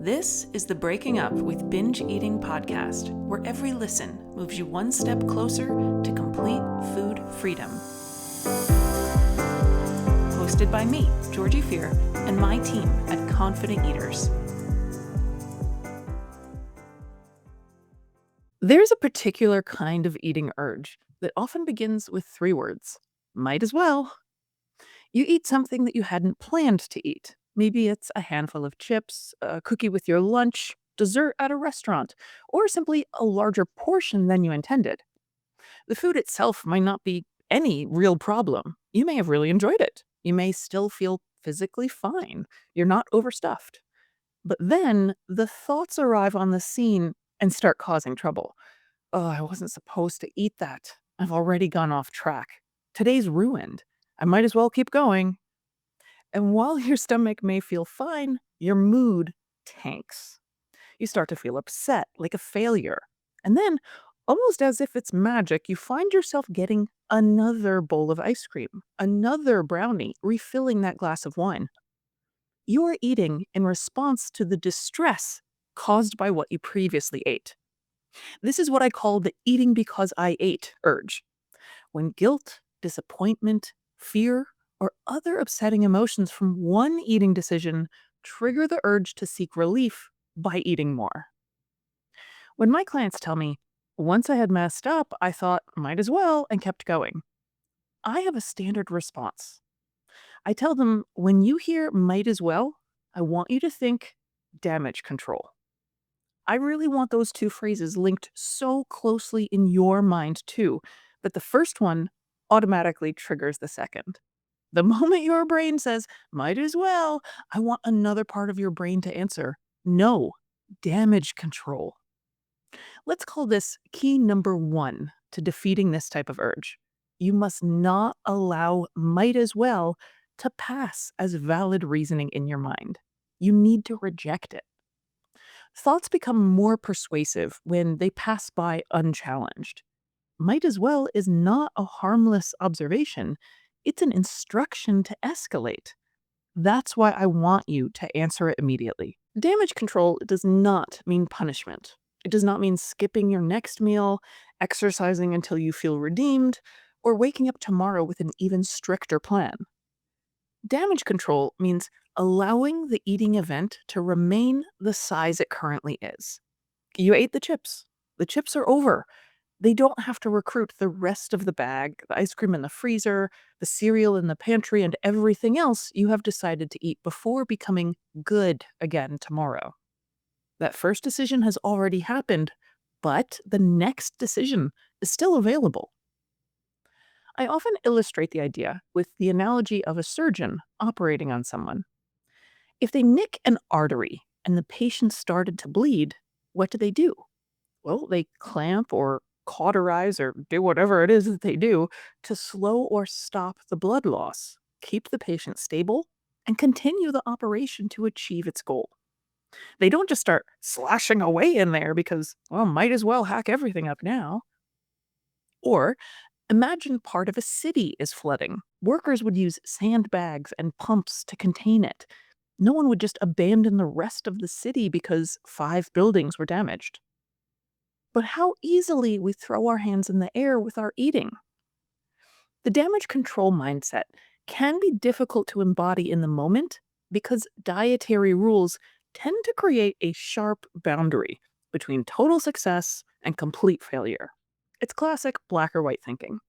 This is the Breaking Up with Binge Eating podcast, where every listen moves you one step closer to complete food freedom. Hosted by me, Georgie Fear, and my team at Confident Eaters. There's a particular kind of eating urge that often begins with 3 words. Might as well. You eat something that you hadn't planned to eat. Maybe it's a handful of chips, a cookie with your lunch, dessert at a restaurant, or simply a larger portion than you intended. The food itself might not be any real problem. You may have really enjoyed it. You may still feel physically fine. You're not overstuffed. But then the thoughts arrive on the scene and start causing trouble. Oh, I wasn't supposed to eat that. I've already gone off track. Today's ruined. I might as well keep going. And while your stomach may feel fine, your mood tanks. You start to feel upset, like a failure. And then, almost as if it's magic, you find yourself getting another bowl of ice cream, another brownie, refilling that glass of wine. You're eating in response to the distress caused by what you previously ate. This is what I call the eating because I ate urge. When guilt, disappointment, fear, or other upsetting emotions from one eating decision trigger the urge to seek relief by eating more. When my clients tell me, once I had messed up, I thought, might as well, and kept going, I have a standard response. I tell them, when you hear might as well, I want you to think damage control. I really want those 2 phrases linked so closely in your mind too, that the first one automatically triggers the second. The moment your brain says, might as well, I want another part of your brain to answer, no, damage control. Let's call this key number 1 to defeating this type of urge. You must not allow might as well to pass as valid reasoning in your mind. You need to reject it. Thoughts become more persuasive when they pass by unchallenged. Might as well is not a harmless observation. It's an instruction to escalate. That's why I want you to answer it immediately. Damage control does not mean punishment. It does not mean skipping your next meal, exercising until you feel redeemed, or waking up tomorrow with an even stricter plan. Damage control means allowing the eating event to remain the size it currently is. You ate the chips. The chips are over. They don't have to recruit the rest of the bag, the ice cream in the freezer, the cereal in the pantry, and everything else you have decided to eat before becoming good again tomorrow. That first decision has already happened, but the next decision is still available. I often illustrate the idea with the analogy of a surgeon operating on someone. If they nick an artery and the patient started to bleed, what do? Well, they clamp or cauterize or do whatever it is that they do to slow or stop the blood loss, keep the patient stable, and continue the operation to achieve its goal. They don't just start slashing away in there because, well, might as well hack everything up now. Or imagine part of a city is flooding. Workers would use sandbags and pumps to contain it. No one would just abandon the rest of the city because 5 buildings were damaged. But how easily we throw our hands in the air with our eating. The damage control mindset can be difficult to embody in the moment because dietary rules tend to create a sharp boundary between total success and complete failure. It's classic black or white thinking.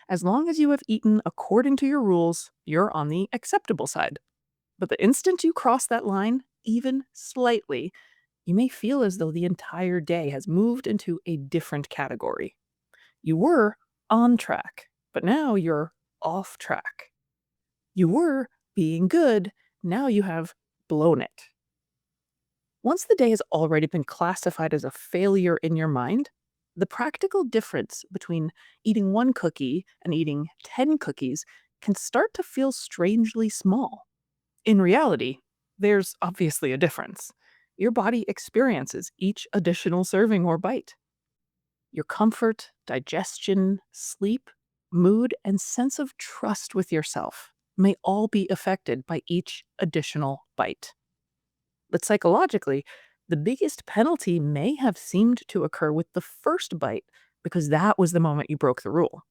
As long as you have eaten according to your rules, you're on the acceptable side. But the instant you cross that line, even slightly, you may feel as though the entire day has moved into a different category. You were on track, but now you're off track. You were being good, now you have blown it. Once the day has already been classified as a failure in your mind, the practical difference between eating 1 cookie and eating 10 cookies can start to feel strangely small. In reality, there's obviously a difference. Your body experiences each additional serving or bite. Your comfort, digestion, sleep, mood, and sense of trust with yourself may all be affected by each additional bite. But psychologically, the biggest penalty may have seemed to occur with the first bite because that was the moment you broke the rule.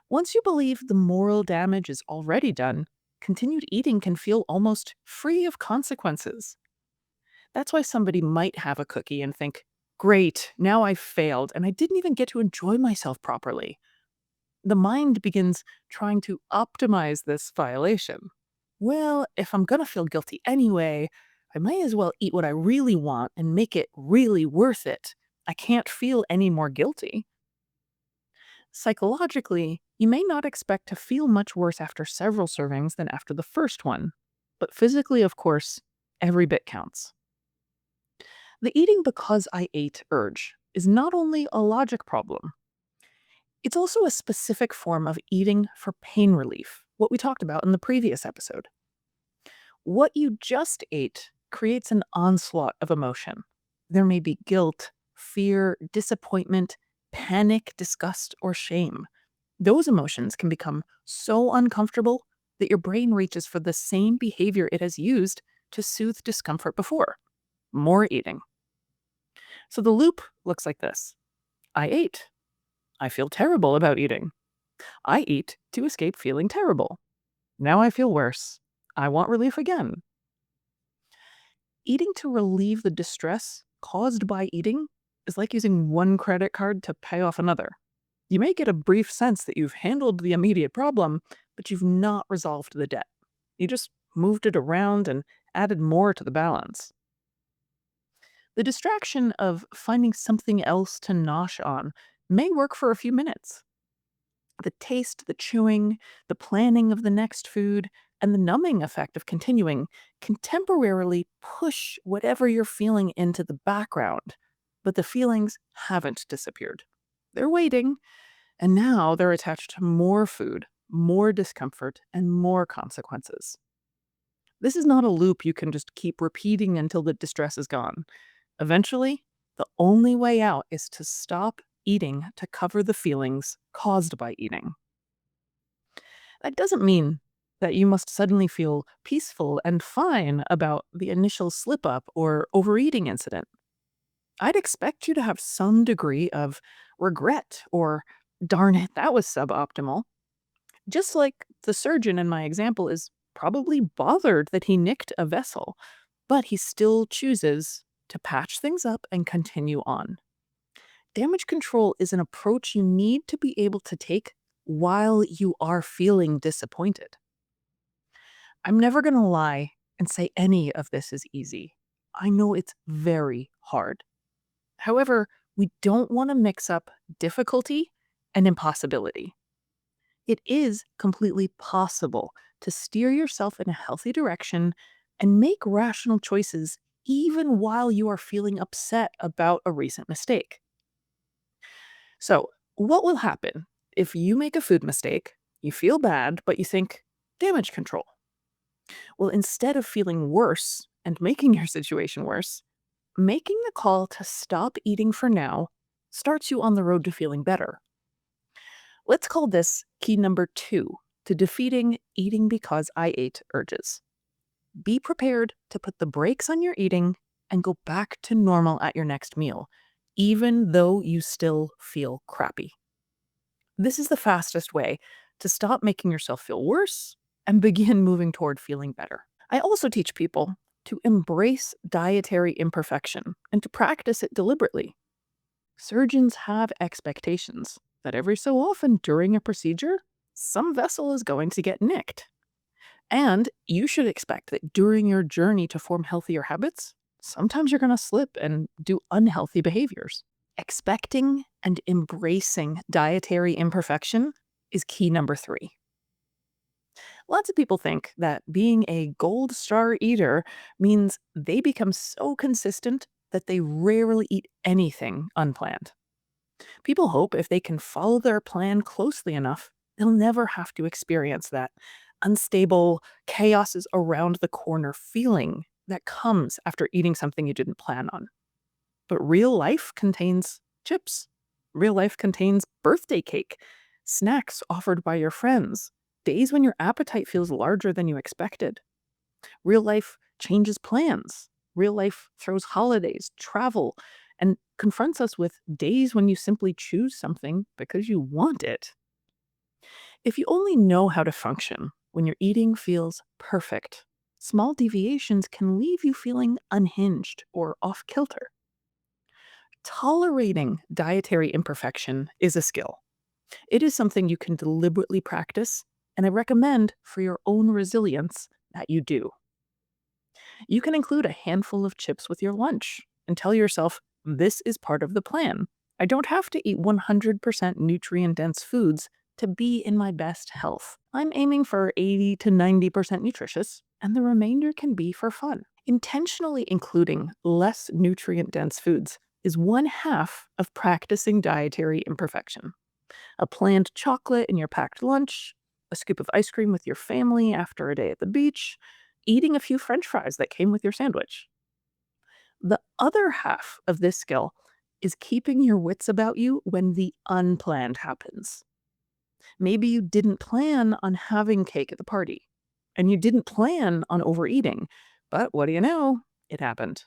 Once you believe the moral damage is already done, continued eating can feel almost free of consequences. That's why somebody might have a cookie and think, great, now I've failed and I didn't even get to enjoy myself properly. The mind begins trying to optimize this violation. Well, if I'm going to feel guilty anyway, I might as well eat what I really want and make it really worth it. I can't feel any more guilty. Psychologically, you may not expect to feel much worse after several servings than after the first one. But physically, of course, every bit counts. The eating because I ate urge is not only a logic problem, it's also a specific form of eating for pain relief, what we talked about in the previous episode. What you just ate creates an onslaught of emotion. There may be guilt, fear, disappointment, panic, disgust, or shame. Those emotions can become so uncomfortable that your brain reaches for the same behavior it has used to soothe discomfort before: more eating. So the loop looks like this: I ate. I feel terrible about eating. I eat to escape feeling terrible. Now I feel worse. I want relief again. Eating to relieve the distress caused by eating is like using one credit card to pay off another. You may get a brief sense that you've handled the immediate problem, but you've not resolved the debt. You just moved it around and added more to the balance. The distraction of finding something else to nosh on may work for a few minutes. The taste, the chewing, the planning of the next food, and the numbing effect of continuing can temporarily push whatever you're feeling into the background, but the feelings haven't disappeared. They're waiting, and now they're attached to more food, more discomfort, and more consequences. This is not a loop you can just keep repeating until the distress is gone. Eventually, the only way out is to stop eating to cover the feelings caused by eating. That doesn't mean that you must suddenly feel peaceful and fine about the initial slip up or overeating incident. I'd expect you to have some degree of regret or, darn it, that was suboptimal. Just like the surgeon in my example is probably bothered that he nicked a vessel, but he still chooses to patch things up and continue on. Damage control is an approach you need to be able to take while you are feeling disappointed. I'm never going to lie and say any of this is easy. I know it's very hard. However, we don't want to mix up difficulty and impossibility. It is completely possible to steer yourself in a healthy direction and make rational choices even while you are feeling upset about a recent mistake. So, what will happen if you make a food mistake, you feel bad, but you think damage control? Well, instead of feeling worse and making your situation worse, making the call to stop eating for now starts you on the road to feeling better. Let's call this key number 2 to defeating eating because I ate urges. Be prepared to put the brakes on your eating and go back to normal at your next meal, even though you still feel crappy. This is the fastest way to stop making yourself feel worse and begin moving toward feeling better. I also teach people to embrace dietary imperfection and to practice it deliberately. Surgeons have expectations that every so often during a procedure, some vessel is going to get nicked. And you should expect that during your journey to form healthier habits, sometimes you're going to slip and do unhealthy behaviors. Expecting and embracing dietary imperfection is key number 3. Lots of people think that being a gold star eater means they become so consistent that they rarely eat anything unplanned. People hope if they can follow their plan closely enough, they'll never have to experience that unstable, chaos is around the corner feeling that comes after eating something you didn't plan on. But real life contains chips. Real life contains birthday cake, snacks offered by your friends, days when your appetite feels larger than you expected. Real life changes plans. Real life throws holidays, travel, and confronts us with days when you simply choose something because you want it. If you only know how to function when your eating feels perfect, small deviations can leave you feeling unhinged or off kilter. Tolerating dietary imperfection is a skill. It is something you can deliberately practice, and I recommend for your own resilience that you do. You can include a handful of chips with your lunch and tell yourself, this is part of the plan. I don't have to eat 100% nutrient dense foods to be in my best health. I'm aiming for 80 to 90% nutritious, and the remainder can be for fun. Intentionally including less nutrient dense foods is one half of practicing dietary imperfection. A planned chocolate in your packed lunch, a scoop of ice cream with your family after a day at the beach, eating a few french fries that came with your sandwich. The other half of this skill is keeping your wits about you when the unplanned happens. Maybe you didn't plan on having cake at the party, and you didn't plan on overeating, but what do you know? It happened.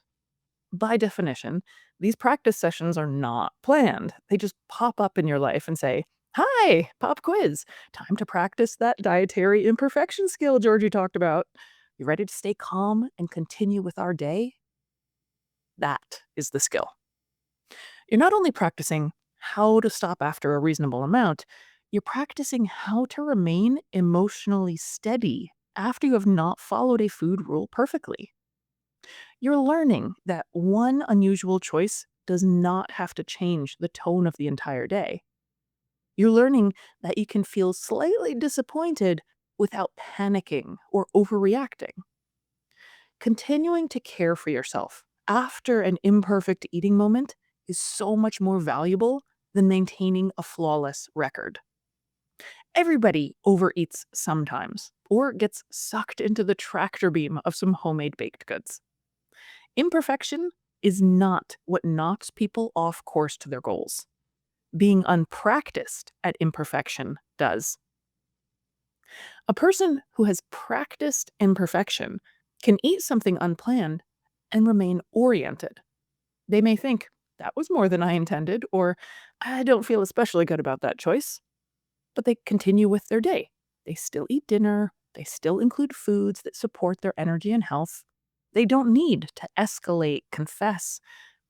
By definition, these practice sessions are not planned. They just pop up in your life and say, "Hi, pop quiz. Time to practice that dietary imperfection skill Georgie talked about. You ready to stay calm and continue with our day?" That is the skill. You're not only practicing how to stop after a reasonable amount, you're practicing how to remain emotionally steady after you have not followed a food rule perfectly. You're learning that one unusual choice does not have to change the tone of the entire day. You're learning that you can feel slightly disappointed without panicking or overreacting. Continuing to care for yourself after an imperfect eating moment is so much more valuable than maintaining a flawless record. Everybody overeats sometimes or gets sucked into the tractor beam of some homemade baked goods. Imperfection is not what knocks people off course to their goals. Being unpracticed at imperfection does. A person who has practiced imperfection can eat something unplanned and remain oriented. They may think, that was more than I intended, or I don't feel especially good about that choice, but they continue with their day. They still eat dinner, they still include foods that support their energy and health. They don't need to escalate, confess,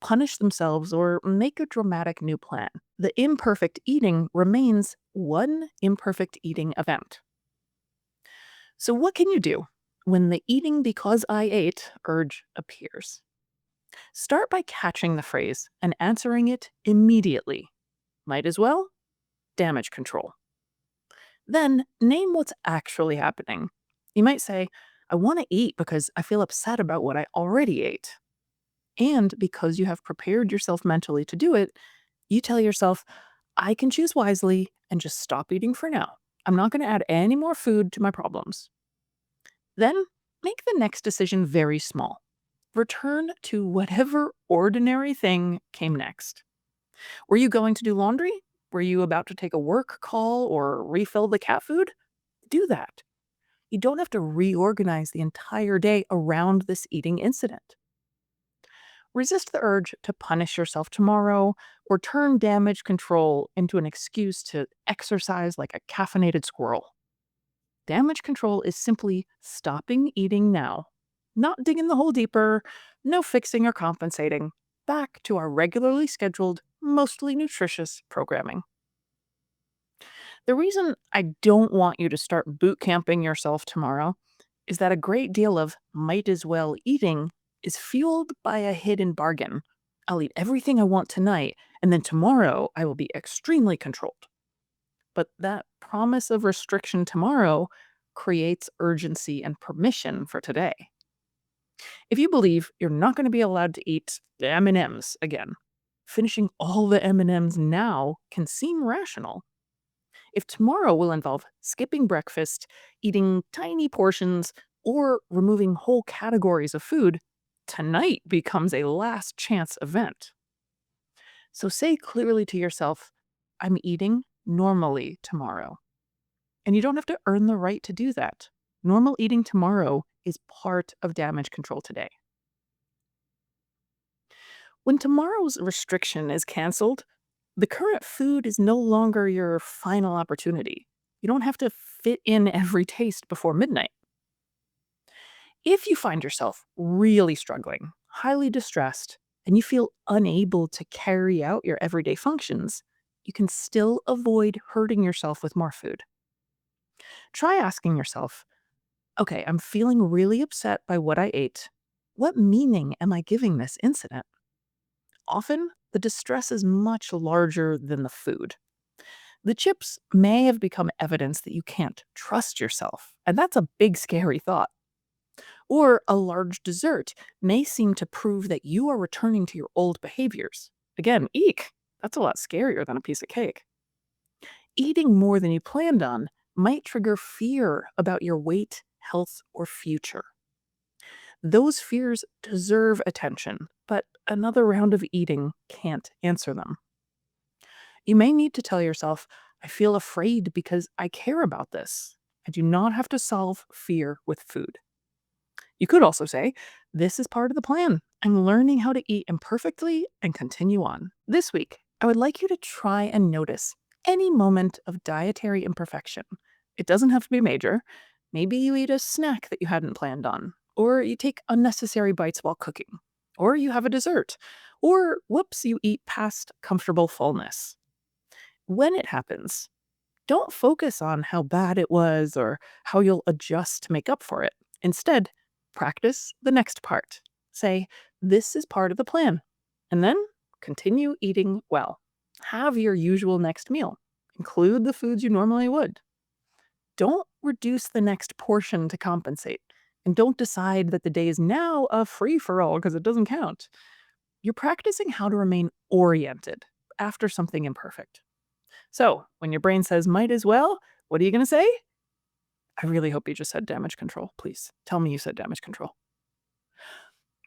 punish themselves, or make a dramatic new plan. The imperfect eating remains one imperfect eating event. So, what can you do when the eating because I ate urge appears? Start by catching the phrase and answering it immediately. Might as well? Damage control. Then name what's actually happening. You might say, I want to eat because I feel upset about what I already ate. And because you have prepared yourself mentally to do it, you tell yourself, I can choose wisely and just stop eating for now. I'm not going to add any more food to my problems. Then make the next decision very small. Return to whatever ordinary thing came next. Were you going to do laundry? Were you about to take a work call or refill the cat food? Do that. You don't have to reorganize the entire day around this eating incident. Resist the urge to punish yourself tomorrow or turn damage control into an excuse to exercise like a caffeinated squirrel. Damage control is simply stopping eating now, not digging the hole deeper, no fixing or compensating, back to our regularly scheduled, mostly nutritious programming. The reason I don't want you to start boot camping yourself tomorrow is that a great deal of might as well eating is fueled by a hidden bargain. I'll eat everything I want tonight, and then tomorrow I will be extremely controlled. But that promise of restriction tomorrow creates urgency and permission for today. If you believe you're not going to be allowed to eat the M&Ms again, finishing all the M&Ms now can seem rational. If tomorrow will involve skipping breakfast, eating tiny portions, or removing whole categories of food, tonight becomes a last chance event. So say clearly to yourself, I'm eating normally tomorrow. And you don't have to earn the right to do that. Normal eating tomorrow is part of damage control today. When tomorrow's restriction is canceled, the current food is no longer your final opportunity. You don't have to fit in every taste before midnight. If you find yourself really struggling, highly distressed, and you feel unable to carry out your everyday functions, you can still avoid hurting yourself with more food. Try asking yourself, okay, I'm feeling really upset by what I ate. What meaning am I giving this incident? Often, the distress is much larger than the food. The chips may have become evidence that you can't trust yourself, and that's a big, scary thought. Or a large dessert may seem to prove that you are returning to your old behaviors. Again, eek! That's a lot scarier than a piece of cake. Eating more than you planned on might trigger fear about your weight, health, or future. Those fears deserve attention, but another round of eating can't answer them. You may need to tell yourself, I feel afraid because I care about this. I do not have to solve fear with food. You could also say, this is part of the plan. I'm learning how to eat imperfectly and continue on. This week, I would like you to try and notice any moment of dietary imperfection. It doesn't have to be major. Maybe you eat a snack that you hadn't planned on, or you take unnecessary bites while cooking, or you have a dessert, or whoops, you eat past comfortable fullness. When it happens, don't focus on how bad it was or how you'll adjust to make up for it. Instead, practice the next part. Say, this is part of the plan. And then continue eating well. Have your usual next meal. Include the foods you normally would. Don't reduce the next portion to compensate. And don't decide that the day is now a free for all because it doesn't count. You're practicing how to remain oriented after something imperfect. So, when your brain says might as well, what are you going to say? I really hope you just said damage control. Please tell me you said damage control.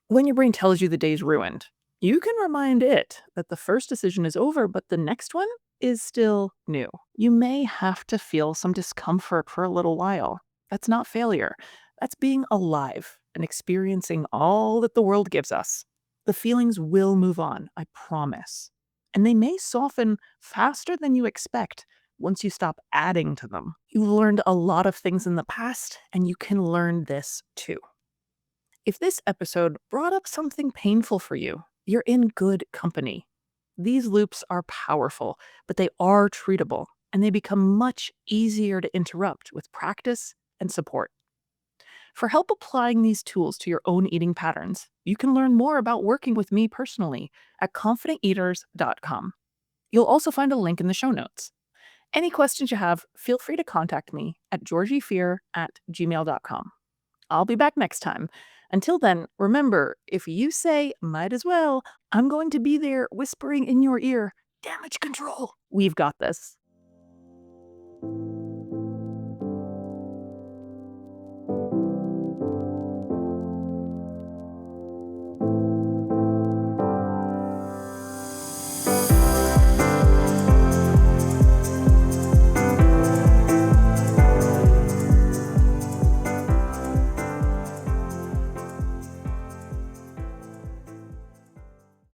When your brain tells you the day's ruined, you can remind it that the first decision is over, but the next one is still new. You may have to feel some discomfort for a little while. That's not failure. That's being alive and experiencing all that the world gives us. The feelings will move on, I promise. And they may soften faster than you expect once you stop adding to them. You've learned a lot of things in the past, and you can learn this too. If this episode brought up something painful for you, you're in good company. These loops are powerful, but they are treatable, and they become much easier to interrupt with practice and support. For help applying these tools to your own eating patterns, you can learn more about working with me personally at confidenteaters.com. You'll also find a link in the show notes. Any questions you have, feel free to contact me at georgiefear@gmail.com. I'll be back next time. Until then, remember, if you say might as well, I'm going to be there whispering in your ear, damage control. We've got this.